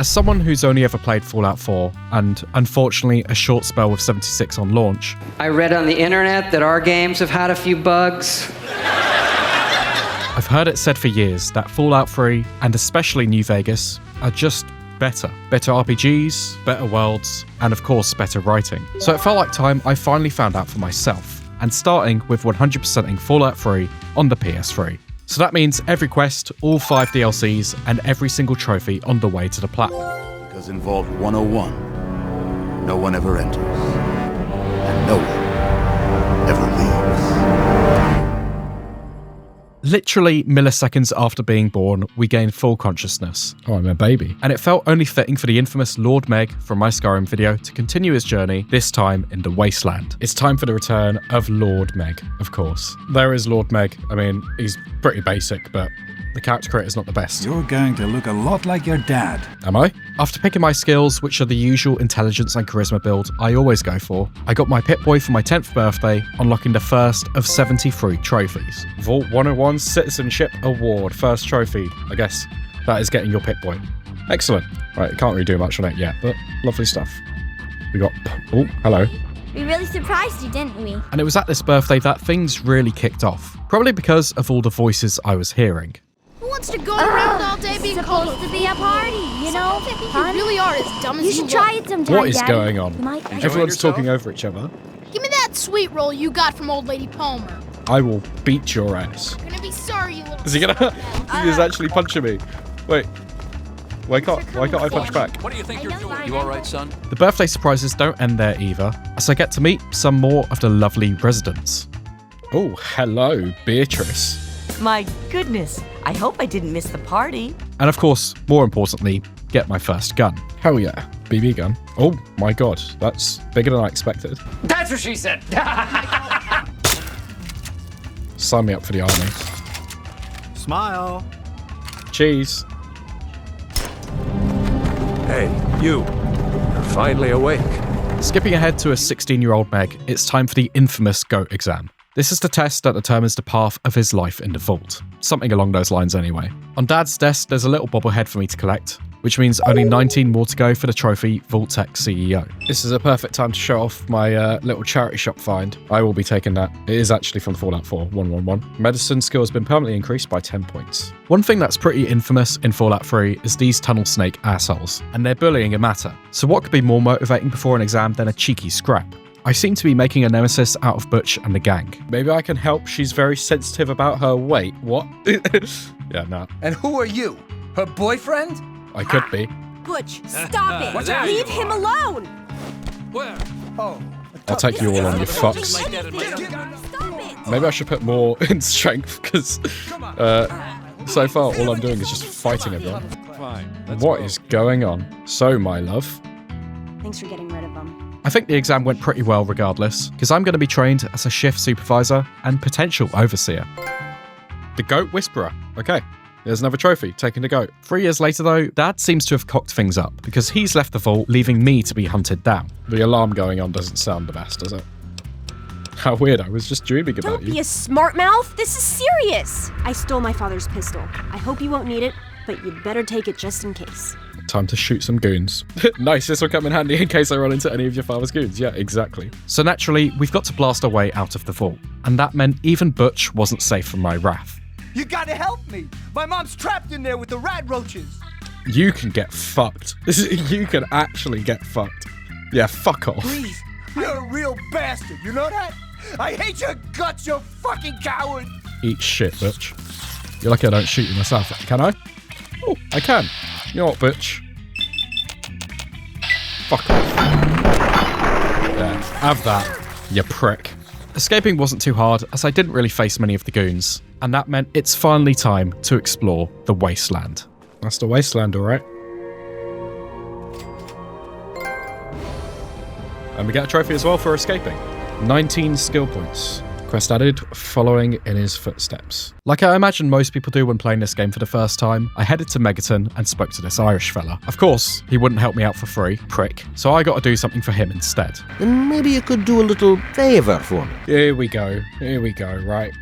As someone who's only ever played Fallout 4, and unfortunately a short spell with 76 on launch, I read on the internet that our games have had a few bugs. I've heard it said for years that Fallout 3, and especially New Vegas, are just better. Better RPGs, better worlds, and of course better writing. So it felt like time I finally found out for myself, and starting with 100%ing Fallout 3 on the PS3. So that means every quest, all 5 DLCs, and every single trophy on the way to the plat. Because in Vault 101, no one ever enters, and no one ever leaves. Literally milliseconds after being born, we gained full consciousness. Oh, I'm a baby. And it felt only fitting for the infamous Lord Meg from my Skyrim video to continue his journey, this time in the Wasteland. It's time for the return of Lord Meg, of course. There is Lord Meg. I mean, he's pretty basic, but the character creator's not the best. You're going to look a lot like your dad. Am I? After picking my skills, which are the usual intelligence and charisma build I always go for, I got my Pip-Boy for my 10th birthday, unlocking the first of 73 trophies. Vault 101 Citizenship Award, first trophy. I guess that is getting your Pip-Boy. Excellent. Right, can't really do much on it yet, but lovely stuff. We got... Oh, hello. We really surprised you, didn't we? And it was at this birthday that things really kicked off. Probably because of all the voices I was hearing. Who wants to go around all day being called supposed to be a party, you know? You really are as dumb as You should try it sometime, What is Daddy. going on? You might like Everyone's it. talking over each other. Give me that sweet roll you got from old lady Palmer. I will beat your ass. You're gonna be sorry, you little... Is he gonna... He is actually punching me. Wait. Why can't I punch back? What do you think you're doing? You all right, son? The birthday surprises don't end there either, as I get to meet some more of the lovely residents. Oh, hello, Beatrice. My goodness, I hope I didn't miss the party. And of course, more importantly, get my first gun. Hell yeah, BB gun. Oh my god, that's bigger than I expected. That's what she said. Sign me up for the army. Smile. Cheese. Hey, you. You're finally awake. Skipping ahead to a 16-year-old Meg, it's time for the infamous GOAT exam. This is the test that determines the path of his life in the vault. Something along those lines anyway. On Dad's desk, there's a little bobblehead for me to collect, which means only 19 more to go for the trophy Vault Tech CEO. This is a perfect time to show off my little charity shop find. I will be taking that. It is actually from Fallout 4 111. Medicine skill has been permanently increased by 10 points. One thing that's pretty infamous in Fallout 3 is these tunnel snake assholes, and their bullying a matter. So what could be more motivating before an exam than a cheeky scrap? I seem to be making a nemesis out of Butch and the gang. Maybe I can help. She's very sensitive about her weight. What? Yeah, nah. And who are you? Her boyfriend? I could be. Butch, stop it! Leave him alone! Where? Oh. I'll take you all on, you fucks. Stop it! Maybe I should put more in strength, because so far all I'm doing is just fighting everyone. Fine. What is going on? So, my love, Thanks for getting rid of them. I think the exam went pretty well regardless, because I'm going to be trained as a shift supervisor and potential overseer. The Goat Whisperer. Okay, there's another trophy, taking the goat. 3 years later though, Dad seems to have cocked things up, because he's left the vault, leaving me to be hunted down. The alarm going on doesn't sound the best, does it? How weird, I was just dreaming about Don't be you. a smart mouth. This is serious. I stole my father's pistol. I hope you won't need it, but you'd better take it just in case. Time to shoot some goons. Nice, this will come in handy in case I run into any of your father's goons. Yeah, exactly. So naturally, we've got to blast our way out of the vault. And that meant even Butch wasn't safe from my wrath. You gotta help me! My mom's trapped in there with the rat roaches! You can get fucked. You can actually get fucked. Yeah, fuck off. Please! You're a real bastard, you know that? I hate your guts, you fucking coward! Eat shit, Butch. You're lucky I don't shoot you myself. Can I? Oh, I can. You know what, Butch? Fuck off. There, have that, you prick. Escaping wasn't too hard, as I didn't really face many of the goons, and that meant it's finally time to explore the wasteland. That's the wasteland, alright. And we get a trophy as well for escaping. 19 skill points. Quest added, following in his footsteps. Like I imagine most people do when playing this game for the first time, I headed to Megaton and spoke to this Irish fella. Of course, he wouldn't help me out for free, prick, so I got to do something for him instead. Then maybe you could do a little favour for me. Here we go, right.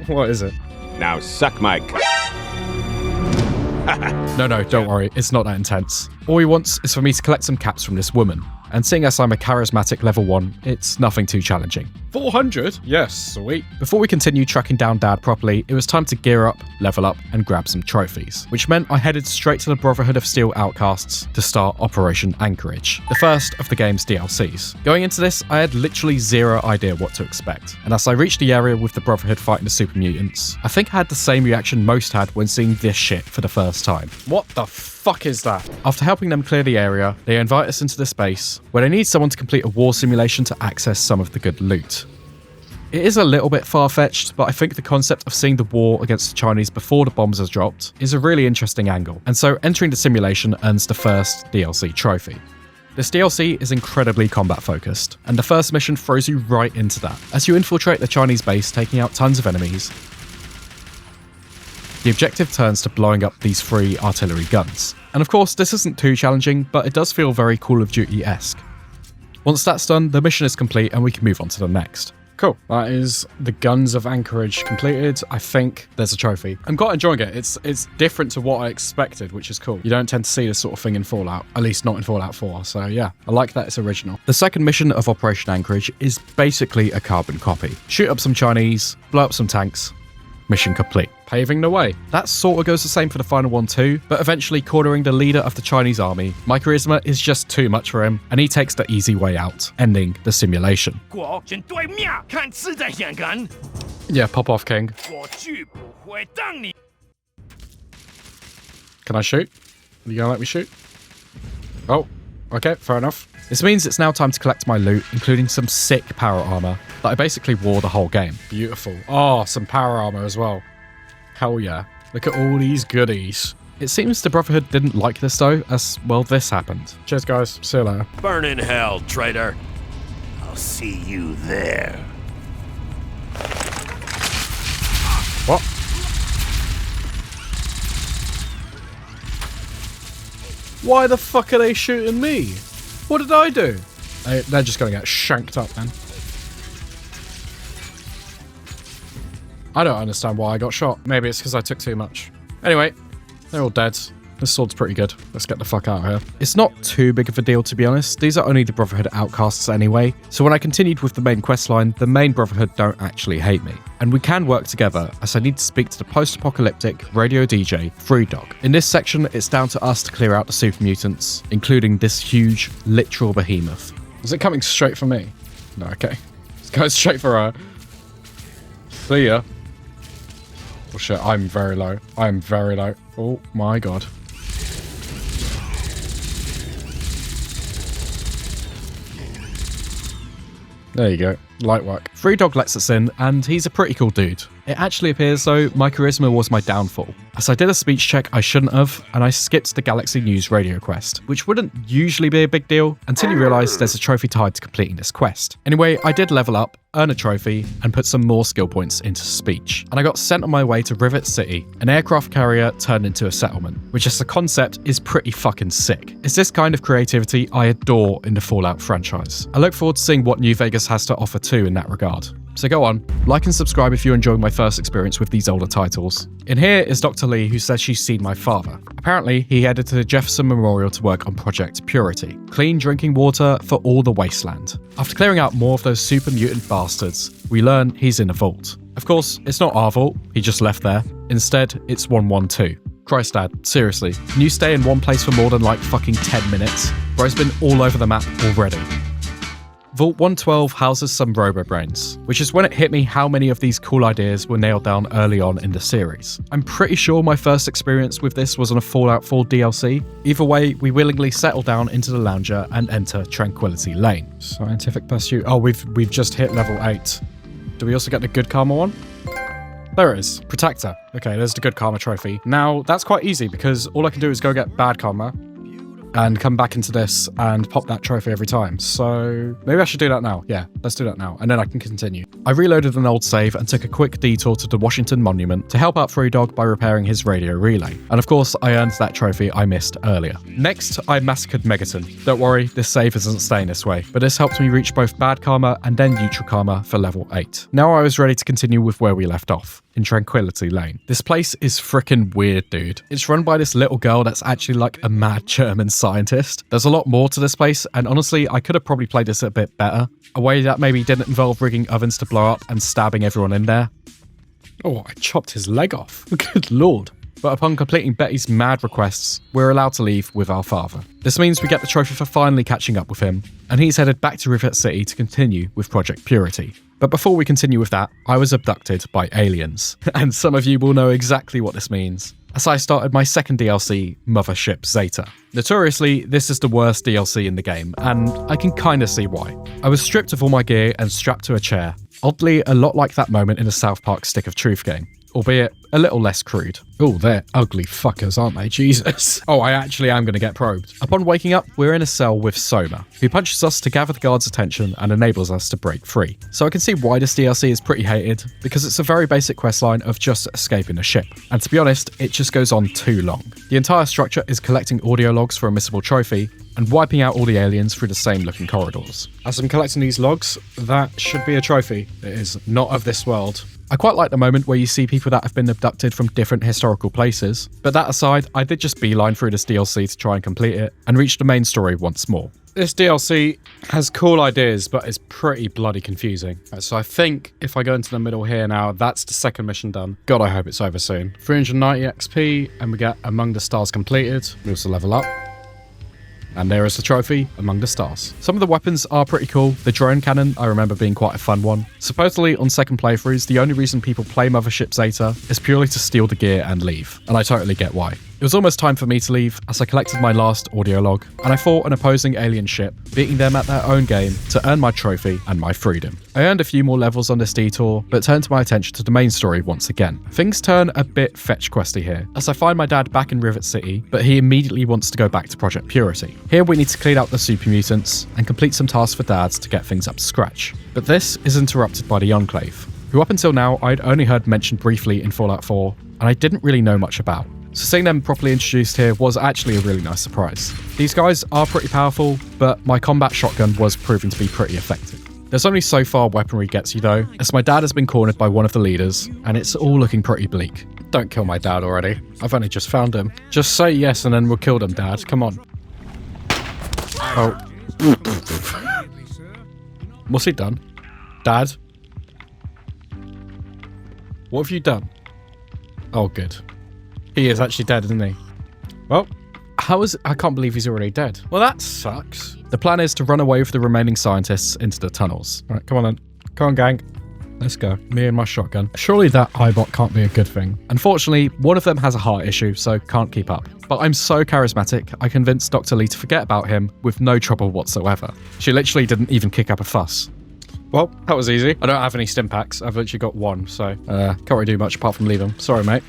What is it? Now suck my No, don't worry, it's not that intense. All he wants is for me to collect some caps from this woman. And seeing as I'm a charismatic level 1, it's nothing too challenging. 400? Yes, sweet. Before we continue tracking down Dad properly, it was time to gear up, level up, and grab some trophies, which meant I headed straight to the Brotherhood of Steel Outcasts to start Operation Anchorage, the first of the game's DLCs. Going into this, I had literally zero idea what to expect, and as I reached the area with the Brotherhood fighting the super mutants, I think I had the same reaction most had when seeing this shit for the first time. What the fuck is that? After helping them clear the area, they invite us into the space where they need someone to complete a war simulation to access some of the good loot. It is a little bit far-fetched, but I think the concept of seeing the war against the Chinese before the bombs are dropped is a really interesting angle, and so entering the simulation earns the first DLC trophy. This DLC is incredibly combat-focused, and the first mission throws you right into that, as you infiltrate the Chinese base, taking out tons of enemies. The objective turns to blowing up these 3 artillery guns. And of course, this isn't too challenging, but it does feel very Call of Duty-esque. Once that's done, the mission is complete and we can move on to the next. Cool. That is the Guns of Anchorage completed. I think there's a trophy. I'm quite enjoying it. It's different to what I expected, which is cool. You don't tend to see this sort of thing in Fallout, at least not in Fallout 4. So yeah, I like that it's original. The second mission of Operation Anchorage is basically a carbon copy. Shoot up some Chinese, blow up some tanks, mission complete. Paving the way. That sort of goes the same for the final one too, but eventually cornering the leader of the Chinese army, my charisma is just too much for him, and he takes the easy way out, ending the simulation. Yeah, pop off, King. Can I shoot? Are you gonna let me shoot? Oh, okay, fair enough. This means it's now time to collect my loot, including some sick power armor that I basically wore the whole game. Beautiful. Oh, some power armor as well. Hell yeah. Look at all these goodies. It seems the Brotherhood didn't like this though, as, well, this happened. Cheers guys, see you later. Burn in hell, traitor. I'll see you there. What? Why the fuck are they shooting me? What did I do? They're just gonna get shanked up then. I don't understand why I got shot. Maybe it's because I took too much. Anyway, they're all dead. This sword's pretty good. Let's get the fuck out of here. It's not too big of a deal, to be honest. These are only the Brotherhood outcasts anyway. So when I continued with the main questline, the main Brotherhood don't actually hate me. And we can work together, as I need to speak to the post-apocalyptic radio DJ, Freedog. In this section, it's down to us to clear out the super mutants, including this huge, literal behemoth. Is it coming straight for me? No, okay. It's going straight for her. See ya. Oh shit, I'm very low. I'm very low. Oh my god. There you go. Light work. Freedog lets us in, and he's a pretty cool dude. It actually appears, though, my charisma was my downfall, as I did a speech check I shouldn't have, and I skipped the Galaxy News radio quest, which wouldn't usually be a big deal until you realise there's a trophy tied to completing this quest. Anyway, I did level up, earn a trophy, and put some more skill points into speech, and I got sent on my way to Rivet City, an aircraft carrier turned into a settlement, which as a concept is pretty fucking sick. It's this kind of creativity I adore in the Fallout franchise. I look forward to seeing what New Vegas has to offer too in that regard. So go on, like and subscribe if you're enjoying my first experience with these older titles. In here is Dr. Lee, who says she's seen my father. Apparently, he headed to the Jefferson Memorial to work on Project Purity, clean drinking water for all the wasteland. After clearing out more of those super mutant bastards, we learn he's in a vault. Of course, it's not our vault, he just left there. Instead, it's 112. Christ, Dad, seriously, can you stay in one place for more than like fucking 10 minutes? Bro's been all over the map already. Vault 112 houses some robo-brains, which is when it hit me how many of these cool ideas were nailed down early on in the series. I'm pretty sure my first experience with this was on a Fallout 4 DLC. Either way, we willingly settle down into the lounger and enter Tranquility Lane. Scientific pursuit. Oh, we've just hit level 8. Do we also get the good karma one? There it is. Protector. Okay, there's the good karma trophy. Now, that's quite easy because all I can do is go get bad karma and come back into this and pop that trophy every time. So maybe I should do that now. Yeah, let's do that now. And then I can continue. I reloaded an old save and took a quick detour to the Washington Monument to help out Freedog by repairing his radio relay. And of course, I earned that trophy I missed earlier. Next, I massacred Megaton. Don't worry, this save isn't staying this way, but this helped me reach both bad karma and then neutral karma for level 8. Now I was ready to continue with where we left off. in Tranquility Lane. This place is freaking weird, dude. It's run by this little girl that's actually like a mad German scientist. There's a lot more to this place, and honestly, I could have probably played this a bit better. A way that maybe didn't involve rigging ovens to blow up and stabbing everyone in there. Oh, I chopped his leg off. Good lord. But upon completing Betty's mad requests, we're allowed to leave with our father. This means we get the trophy for finally catching up with him, and he's headed back to Rivet City to continue with Project Purity. But before we continue with that, I was abducted by aliens. And some of you will know exactly what this means, as I started my second DLC, Mothership Zeta. Notoriously, this is the worst DLC in the game, and I can kinda see why. I was stripped of all my gear and strapped to a chair, oddly a lot like that moment in the South Park Stick of Truth game, albeit a little less crude. Oh, they're ugly fuckers, aren't they? Jesus. Oh, I actually am going to get probed. Upon waking up, we're in a cell with Soma, who punches us to gather the guards' attention and enables us to break free. So I can see why this DLC is pretty hated, because it's a very basic questline of just escaping a ship. And to be honest, it just goes on too long. The entire structure is collecting audio logs for a missable trophy, and wiping out all the aliens through the same looking corridors. As I'm collecting these logs, that should be a trophy. It is not of this world. I quite like the moment where you see people that have been abducted from different historical places, but that aside, I did just beeline through this DLC to try and complete it, and reach the main story once more. This DLC has cool ideas, but it's pretty bloody confusing. So I think if I go into the middle here now, that's the second mission done. God, I hope it's over soon. 390 XP, and we get Among the Stars completed. We also level up. And there is the trophy, Among the Stars. Some of the weapons are pretty cool. The drone cannon, I remember being quite a fun one. Supposedly, on second playthroughs, the only reason people play Mothership Zeta is purely to steal the gear and leave. And I totally get why. It was almost time for me to leave, as I collected my last audio log, and I fought an opposing alien ship, beating them at their own game to earn my trophy and my freedom. I earned a few more levels on this detour, but turned my attention to the main story once again. Things turn a bit fetch questy here, as I find my dad back in Rivet City, but he immediately wants to go back to Project Purity. Here we need to clean out the super mutants, and complete some tasks for dads to get things up to scratch. But this is interrupted by the Enclave, who up until now I'd only heard mentioned briefly in Fallout 4, and I didn't really know much about. So seeing them properly introduced here was actually a really nice surprise. These guys are pretty powerful, but my combat shotgun was proving to be pretty effective. There's only so far weaponry gets you though, as my dad has been cornered by one of the leaders, and it's all looking pretty bleak. Don't kill my dad already. I've only just found him. Just say yes and then we'll kill them, Dad. Come on. Oh. What's he done? Dad? What have you done? Oh, good. He is actually dead, isn't he? Well, I can't believe he's already dead. Well, that sucks. The plan is to run away with the remaining scientists into the tunnels. All right, come on then. Come on, gang. Let's go. Me and my shotgun. Surely that iBot can't be a good thing. Unfortunately, one of them has a heart issue, so can't keep up. But I'm so charismatic, I convinced Dr. Lee to forget about him with no trouble whatsoever. She literally didn't even kick up a fuss. Well, that was easy. I don't have any stim packs. I've literally got one, so can't really do much apart from leave him. Sorry, mate.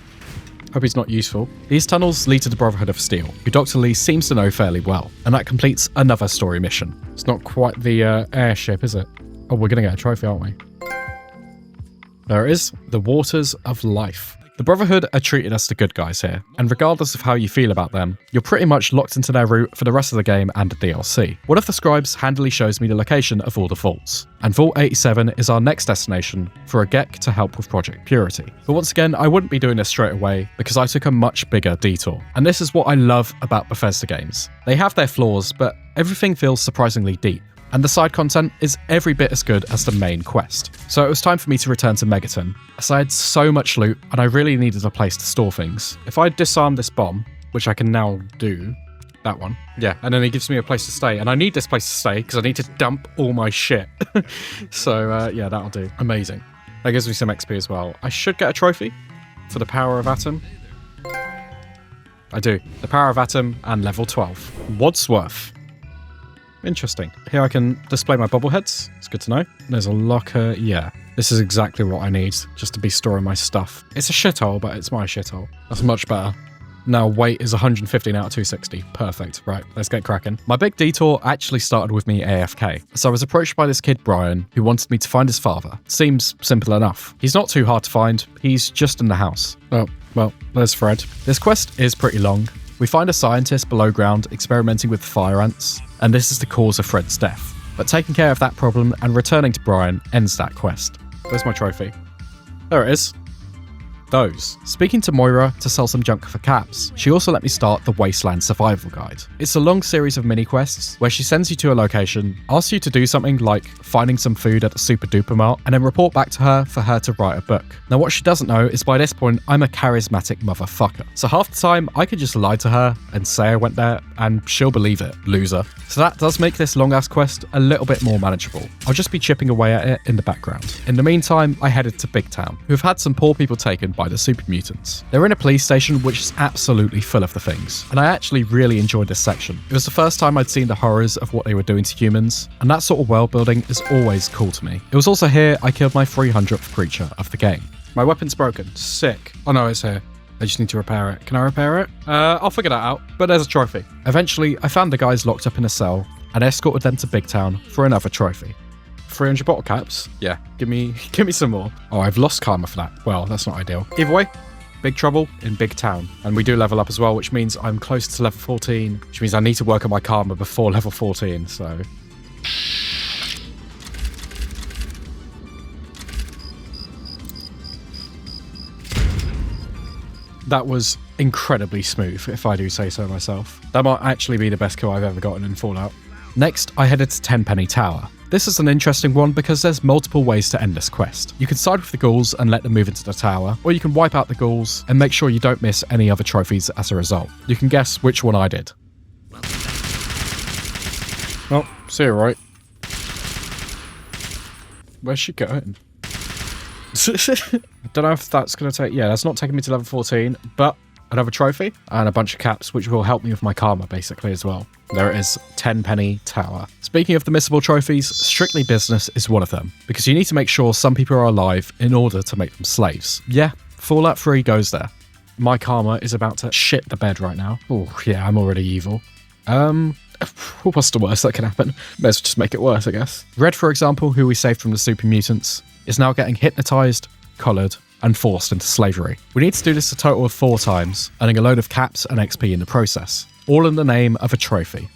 Hope he's not useful. These tunnels lead to the Brotherhood of Steel, who Dr. Lee seems to know fairly well, and that completes another story mission. It's not quite the airship, is it? Oh, we're gonna get a trophy, aren't we? There it is, the Waters of Life. The Brotherhood are treating us to good guys here, and regardless of how you feel about them, you're pretty much locked into their route for the rest of the game and the DLC. One of the scribes handily shows me the location of all the vaults, and Vault 87 is our next destination for a G.E.C.K to help with Project Purity. But once again, I wouldn't be doing this straight away because I took a much bigger detour. And this is what I love about Bethesda games. They have their flaws, but everything feels surprisingly deep. And the side content is every bit as good as the main quest. So it was time for me to return to Megaton, as I had so much loot and I really needed a place to store things. If I disarm this bomb, which I can now do, that one, yeah, and then it gives me a place to stay, and I need this place to stay because I need to dump all my shit. So yeah, that'll do. Amazing. That gives me some XP as well. I should get a trophy for the Power of Atom. I do. The Power of Atom and level 12. Wadsworth. Interesting. Here I can display my bobbleheads. It's good to know. There's a locker. Yeah, this is exactly what I need just to be storing my stuff. It's a shithole, but it's my shithole. That's much better. Now weight is 115 out of 260. Perfect. Right, let's get cracking. My big detour actually started with me AFK. So I was approached by this kid, Brian, who wanted me to find his father. Seems simple enough. He's not too hard to find. He's just in the house. Oh, well, there's Fred. This quest is pretty long. We find a scientist below ground experimenting with fire ants, and this is the cause of Fred's death. But taking care of that problem and returning to Brian ends that quest. Where's my trophy? There it is. those. Speaking to Moira to sell some junk for caps, she also let me start the Wasteland Survival Guide. It's a long series of mini quests where she sends you to a location, asks you to do something like finding some food at a super duper mart, and then report back to her for her to write a book. Now what she doesn't know is by this point I'm a charismatic motherfucker. So half the time I could just lie to her and say I went there and she'll believe it, loser. So that does make this long ass quest a little bit more manageable. I'll just be chipping away at it in the background. In the meantime, I headed to Bigtown, who have had some poor people taken by the super mutants. They're in a police station which is absolutely full of the things, and I actually really enjoyed this section. It was the first time I'd seen the horrors of what they were doing to humans, and that sort of world building is always cool to me. It was also here I killed my 300th creature of the game. My weapon's broken. Sick. Oh no, it's here. I just need to repair it. Can I repair it? I'll figure that out. But there's a trophy. Eventually, I found the guys locked up in a cell and escorted them to Bigtown for another trophy. 300 bottle caps? Yeah, give me some more. Oh, I've lost karma for that. Well, that's not ideal. Either way, big trouble in Bigtown. And we do level up as well, which means I'm close to level 14, which means I need to work on my karma before level 14, so... That was incredibly smooth, if I do say so myself. That might actually be the best kill I've ever gotten in Fallout. Next, I headed to Tenpenny Tower. This is an interesting one because there's multiple ways to end this quest. You can side with the ghouls and let them move into the tower, or you can wipe out the ghouls and make sure you don't miss any other trophies as a result. You can guess which one I did. Oh, see you right. Where's she going? I don't know if that's going to take... Yeah, that's not taking me to level 14, but another trophy and a bunch of caps, which will help me with my karma, basically, as well. There it is, Tenpenny Tower. Speaking of the missable trophies, Strictly Business is one of them, because you need to make sure some people are alive in order to make them slaves. Yeah, Fallout 3 goes there. My karma is about to shit the bed right now. Oh, yeah, I'm already evil. What's the worst that can happen? May as well just make it worse, I guess. Red, for example, who we saved from the super mutants, is now getting hypnotized, collared, and forced into slavery. We need to do this a total of 4 times, earning a load of caps and XP in the process, all in the name of a trophy.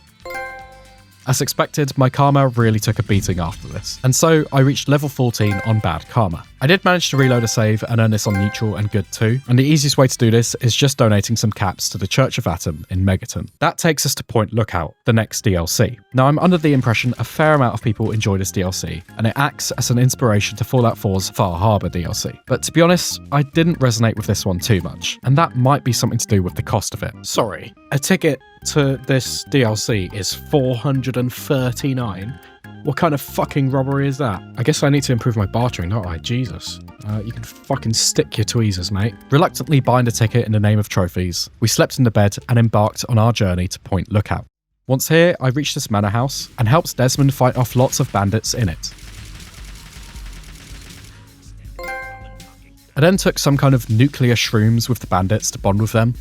As expected, my karma really took a beating after this, and so I reached level 14 on bad karma. I did manage to reload a save and earn this on neutral and good too, and the easiest way to do this is just donating some caps to the Church of Atom in Megaton. That takes us to Point Lookout, the next DLC. Now I'm under the impression a fair amount of people enjoy this DLC, and it acts as an inspiration to Fallout 4's Far Harbor DLC. But to be honest, I didn't resonate with this one too much, and that might be something to do with the cost of it. Sorry, a ticket to this DLC is $439. What kind of fucking robbery is that? I guess I need to improve my bartering, don't I? Jesus. You can fucking stick your tweezers, mate. Reluctantly buying a ticket in the name of trophies, we slept in the bed and embarked on our journey to Point Lookout. Once here, I reached this manor house and helped Desmond fight off lots of bandits in it. I then took some kind of nuclear shrooms with the bandits to bond with them,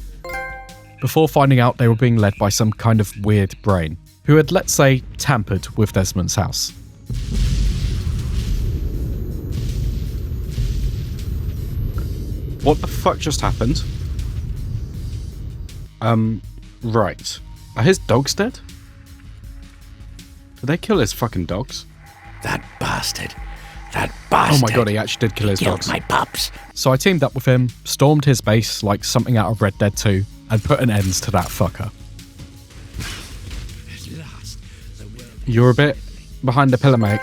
before finding out they were being led by some kind of weird brain, who had, let's say, tampered with Desmond's house. What the fuck just happened? Right. Are his dogs dead? Did they kill his fucking dogs? That bastard. That bastard. Oh my god, he actually did kill his dogs. My pups. So I teamed up with him, stormed his base like something out of Red Dead 2, and put an end to that fucker. You're a bit behind the pillar, mate.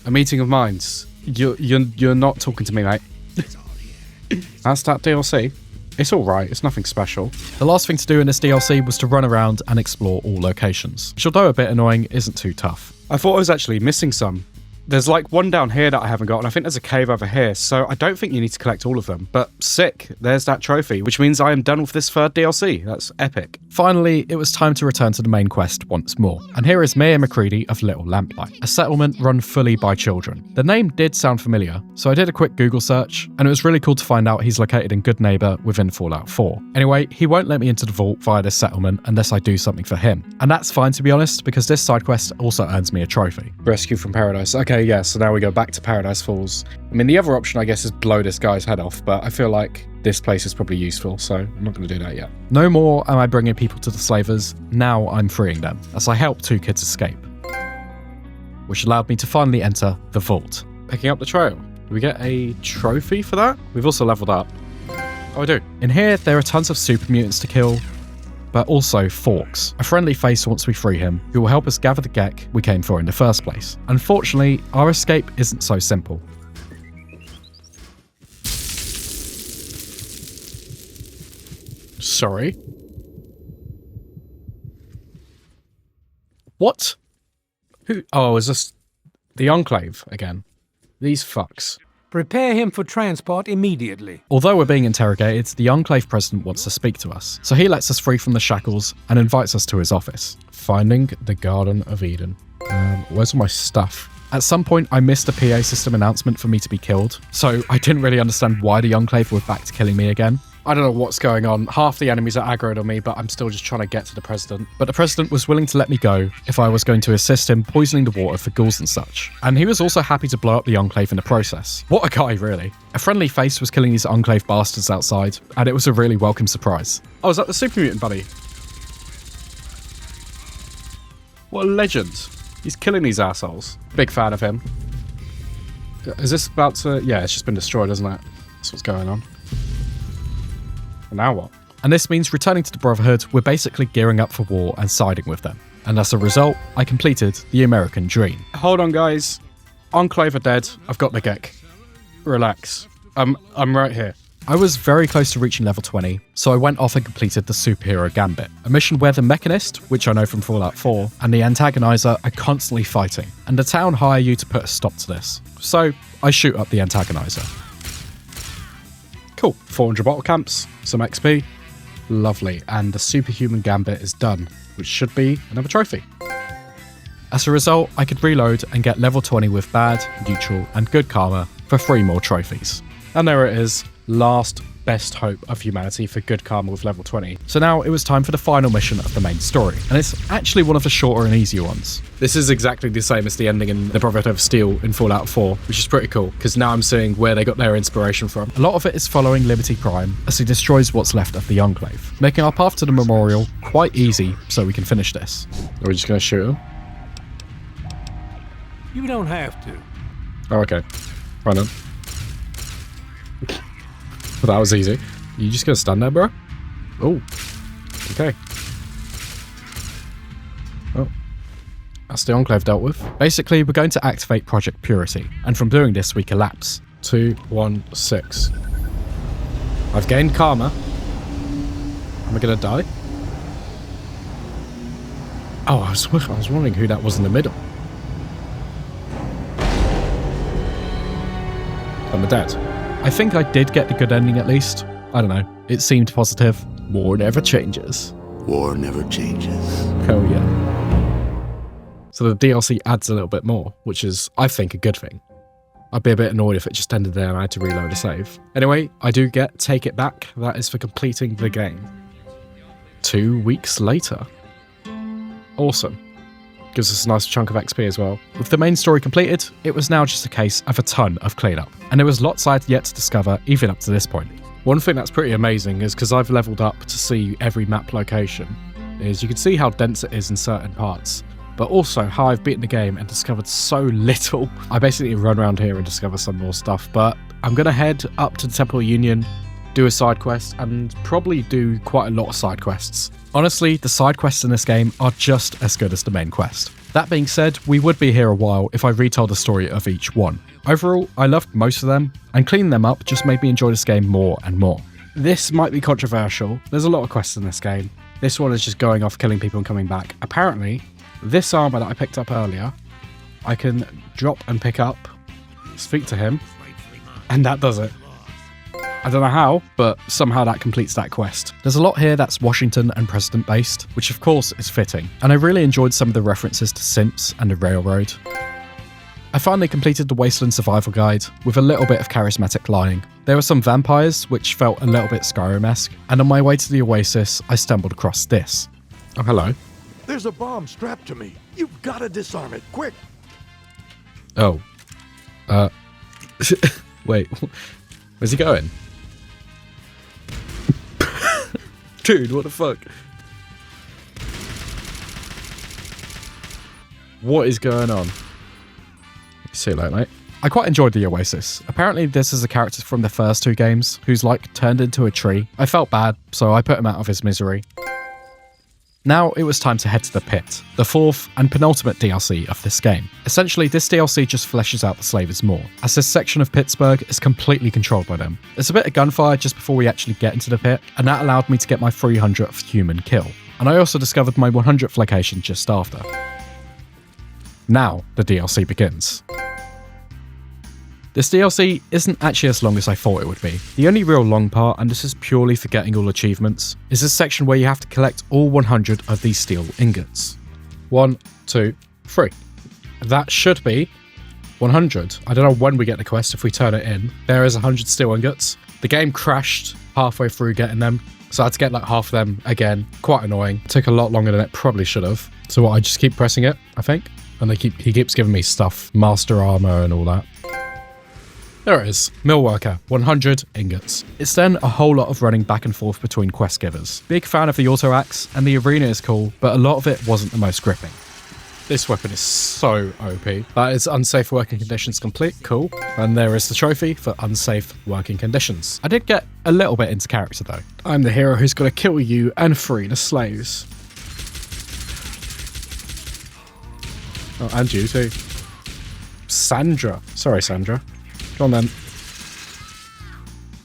A meeting of minds. You're not talking to me, mate. That's that DLC. It's alright, it's nothing special. The last thing to do in this DLC was to run around and explore all locations, which although a bit annoying, isn't too tough. I thought I was actually missing some. There's like one down here that I haven't got, and I think there's a cave over here, so I don't think you need to collect all of them. But sick, there's that trophy, which means I am done with this 3rd DLC. That's epic. Finally, it was time to return to the main quest once more. And here is Mayor McCready of Little Lamplight, a settlement run fully by children. The name did sound familiar, so I did a quick Google search, and it was really cool to find out he's located in Good Neighbor within Fallout 4. Anyway, he won't let me into the vault via this settlement unless I do something for him. And that's fine, to be honest, because this side quest also earns me a trophy. Rescue from Paradise. Okay, yeah, so now we go back to Paradise Falls. I mean, the other option, I guess, is blow this guy's head off, but I feel like this place is probably useful, so I'm not going to do that yet. No more am I bringing people to the slavers, now I'm freeing them, as I help 2 kids escape. Which allowed me to finally enter the vault. Picking up the trail. Do we get a trophy for that? We've also leveled up. Oh, I do. In here, there are tons of super mutants to kill, but also Forks, a friendly face once we free him, who will help us gather the G.E.C. we came for in the first place. Unfortunately, our escape isn't so simple. Sorry. What? Who? Oh, is this the Enclave again? These fucks. Prepare him for transport immediately. Although we're being interrogated, the Enclave president wants to speak to us, so he lets us free from the shackles and invites us to his office. Finding the Garden of Eden. Where's all my stuff? At some point, I missed a PA system announcement for me to be killed, so I didn't really understand why the Enclave were back to killing me again. I don't know what's going on. Half the enemies are aggroed on me, but I'm still just trying to get to the president. But the president was willing to let me go if I was going to assist him poisoning the water for ghouls and such. And he was also happy to blow up the Enclave in the process. What a guy, really. A friendly face was killing these Enclave bastards outside, and it was a really welcome surprise. Oh, is that the super mutant buddy? What a legend. He's killing these assholes. Big fan of him. Is this about to... Yeah, it's just been destroyed, isn't it? That's what's going on. Now what? And this means returning to the Brotherhood, we're basically gearing up for war and siding with them. And as a result, I completed the American dream. Hold on, guys. Enclave are dead. I've got the G.E.C. Relax. I'm right here. I was very close to reaching level 20, so I went off and completed the Superhero Gambit, a mission where the Mechanist, which I know from Fallout 4, and the Antagonizer are constantly fighting, and the town hire you to put a stop to this. So I shoot up the Antagonizer. Cool, 400 bottle camps, some XP, lovely, and the Superhuman Gambit is done, which should be another trophy. As a result, I could reload and get level 20 with bad, neutral, and good karma for 3 more trophies. And there it is, last best hope of humanity for good karma with level 20. So now it was time for the final mission of the main story, and it's actually one of the shorter and easier ones. This is exactly the same as the ending in the Brotherhood of Steel in Fallout 4, which is pretty cool, because now I'm seeing where they got their inspiration from. A lot of it is following Liberty Prime as he destroys what's left of the Enclave, making our path to the memorial quite easy so we can finish this. Are we just going to shoot him? You don't have to. Oh, okay. Right on. Well, that was easy. You just gonna stand there, bro? Oh. Okay. Oh. That's the Enclave dealt with. Basically, we're going to activate Project Purity, and from doing this, we collapse. 2, 1, 6. I've gained karma. Am I gonna die? Oh, I was wondering who that was in the middle. I'm dead. I think I did get the good ending at least. I don't know. It seemed positive. War never changes. War never changes. Hell yeah. So the DLC adds a little bit more, which is, I think, a good thing. I'd be a bit annoyed if it just ended there and I had to reload a save. Anyway, I do get Take It Back. That is for completing the game. 2 weeks later. Awesome. Gives us a nice chunk of XP as well. With the main story completed, it was now just a case of a ton of cleanup. And there was lots I had yet to discover even up to this point. One thing that's pretty amazing is because I've leveled up to see every map location, is you can see how dense it is in certain parts, but also how I've beaten the game and discovered so little. I basically run around here and discover some more stuff, but I'm going to head up to the Temple of Union, do a side quest, and probably do quite a lot of side quests. Honestly, the side quests in this game are just as good as the main quest. That being said, we would be here a while if I retold the story of each one. Overall, I loved most of them, and cleaning them up just made me enjoy this game more and more. This might be controversial, there's a lot of quests in this game. This one is just going off, killing people and coming back. Apparently, this armor that I picked up earlier, I can drop and pick up, speak to him, and that does it. I don't know how, but somehow that completes that quest. There's a lot here that's Washington and President based, which of course is fitting, and I really enjoyed some of the references to simps and the railroad. I finally completed the Wasteland Survival Guide with a little bit of charismatic lying. There were some vampires, which felt a little bit Skyrim-esque, and on my way to the Oasis, I stumbled across this. Oh, hello. There's a bomb strapped to me. You've got to disarm it, quick. Oh. Wait. Where's he going? Dude, what the fuck? What is going on? See you later, mate. I quite enjoyed the Oasis. Apparently this is a character from the first 2 games who's like turned into a tree. I felt bad, so I put him out of his misery. Now it was time to head to the Pit, the 4th and penultimate DLC of this game. Essentially, this DLC just fleshes out the slavers more, as this section of Pittsburgh is completely controlled by them. There's a bit of gunfire just before we actually get into the pit, and that allowed me to get my 300th human kill. And I also discovered my 100th location just after. Now the DLC begins. This DLC isn't actually as long as I thought it would be. The only real long part, and this is purely for getting all achievements, is this section where you have to collect all 100 of these steel ingots. 1, 2, 3. That should be 100. I don't know when we get the quest if we turn it in. There is 100 steel ingots. The game crashed halfway through getting them, so I had to get like half of them again. Quite annoying. It took a lot longer than it probably should have. So I just keep pressing it, I think. And he keeps giving me stuff, master armor and all that. There it is, Millworker, 100 ingots. It's then a whole lot of running back and forth between quest givers. Big fan of the auto axe, and the arena is cool, but a lot of it wasn't the most gripping. This weapon is so OP. That is unsafe working conditions complete, cool. And there is the trophy for unsafe working conditions. I did get a little bit into character though. I'm the hero who's got to kill you and free the slaves. Oh, and you too. Sandra. Sorry, Sandra. Go on then.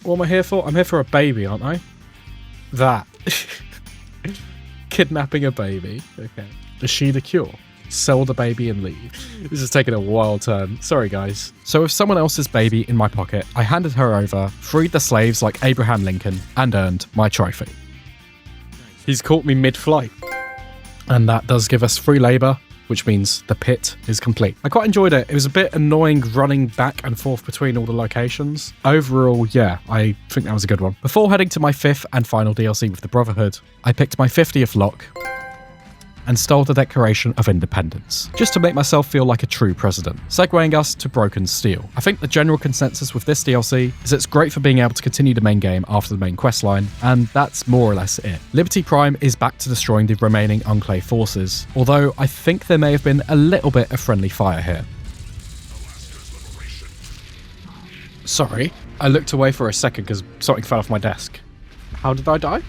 What am I here for? I'm here for a baby, aren't I? That. Kidnapping a baby. Okay. Is she the cure? Sell the baby and leave. This is taking a wild turn. Sorry, guys. So with someone else's baby in my pocket, I handed her over, freed the slaves like Abraham Lincoln, and earned my trophy. He's caught me mid-flight. And that does give us free labor, which means the pit is complete. I quite enjoyed it. It was a bit annoying running back and forth between all the locations. Overall, yeah, I think that was a good one. Before heading to my 5th and final DLC with the Brotherhood, I picked my 50th lock and stole the Declaration of Independence, just to make myself feel like a true president, segueing us to Broken Steel. I think the general consensus with this DLC is it's great for being able to continue the main game after the main questline, and that's more or less it. Liberty Prime is back to destroying the remaining Enclave forces, although I think there may have been a little bit of friendly fire here. Sorry, I looked away for a second because something fell off my desk. How did I die?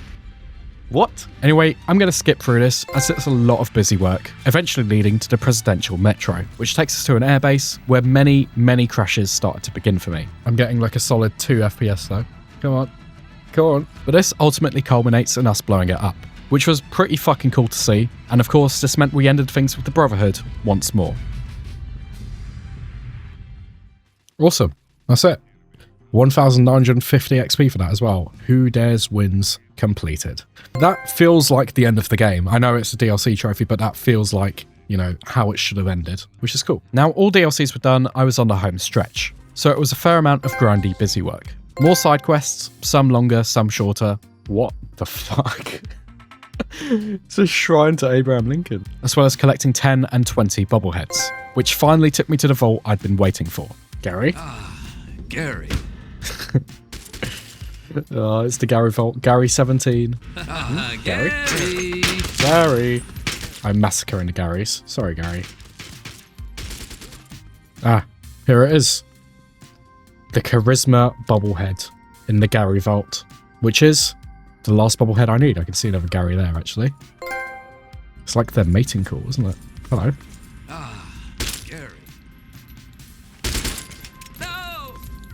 What? Anyway, I'm going to skip through this as it's a lot of busy work, eventually leading to the presidential metro, which takes us to an airbase where many crashes started to begin for me. I'm getting like a solid 2 FPS though. Come on. Come on. But this ultimately culminates in us blowing it up, which was pretty fucking cool to see, and of course this meant we ended things with the Brotherhood once more. Awesome. That's it. 1,950 XP for that as well. Who Dares wins completed. That feels like the end of the game. I know it's a DLC trophy, but that feels like, you know, how it should have ended, which is cool. Now, all DLCs were done, I was on the home stretch. So it was a fair amount of grindy, busy work. More side quests, some longer, some shorter. What the fuck? It's a shrine to Abraham Lincoln. As well as collecting 10 and 20 bobbleheads, which finally took me to the vault I'd been waiting for. Gary? Gary. Oh, it's the Gary vault. Gary 17. Gary. Gary. I'm massacring the Garys. Sorry, Gary. Ah, here it is. The Charisma bobblehead in the Gary vault, which is the last bobblehead I need. I can see another Gary there, actually. It's like their mating call, isn't it? Hello. Gary.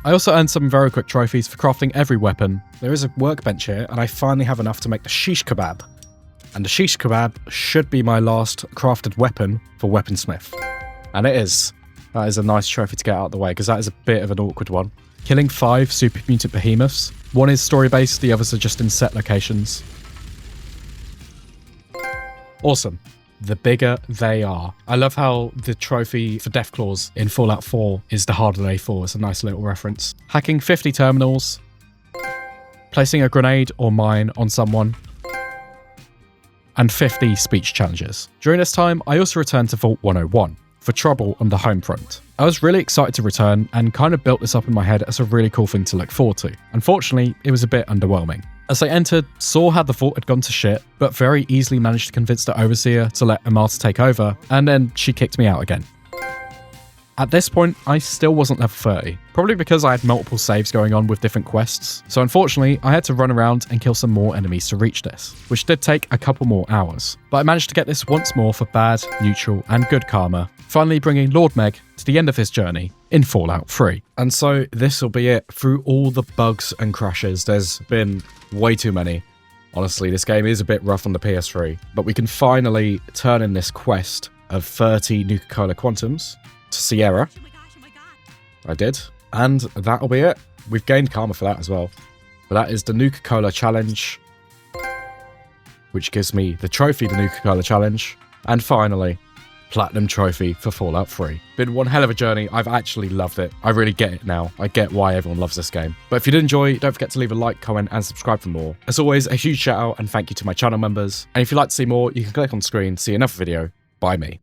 I also earned some very quick trophies for crafting every weapon. There is a workbench here, and I finally have enough to make the G.E.C.K kebab. And the G.E.C.K kebab should be my last crafted weapon for Weaponsmith. And it is. That is a nice trophy to get out of the way, because that is a bit of an awkward one. Killing 5 super mutant behemoths. One is story-based, the others are just in set locations. Awesome. The bigger they are. I love how the trophy for Deathclaws in Fallout 4 is the harder they fall. It's a nice little reference. Hacking 50 terminals. Placing a grenade or mine on someone. And 50 speech challenges. During this time, I also returned to Vault 101 for trouble on the home front. I was really excited to return and kind of built this up in my head as a really cool thing to look forward to. Unfortunately, it was a bit underwhelming. As I entered, saw how the vault had gone to shit, but very easily managed to convince the Overseer to let Amata take over, and then she kicked me out again. At this point, I still wasn't level 30, probably because I had multiple saves going on with different quests, so unfortunately I had to run around and kill some more enemies to reach this, which did take a couple more hours. But I managed to get this once more for bad, neutral and good karma, finally bringing Lord Meg to the end of his journey in Fallout 3. And so this will be it. Through all the bugs and crashes, there's been way too many. Honestly, this game is a bit rough on the PS3, but we can finally turn in this quest of 30 Nuka-Cola Quantums to Sierra. I did. And that'll be it. We've gained karma for that as well. But that is the Nuka-Cola Challenge, which gives me the trophy, the Nuka-Cola Challenge. And finally, Platinum Trophy for Fallout 3. Been one hell of a journey. I've actually loved it. I really get it now. I get why everyone loves this game. But if you did enjoy, don't forget to leave a like, comment, and subscribe for more. As always, a huge shout out and thank you to my channel members. And if you'd like to see more, you can click on screen, see another video by me.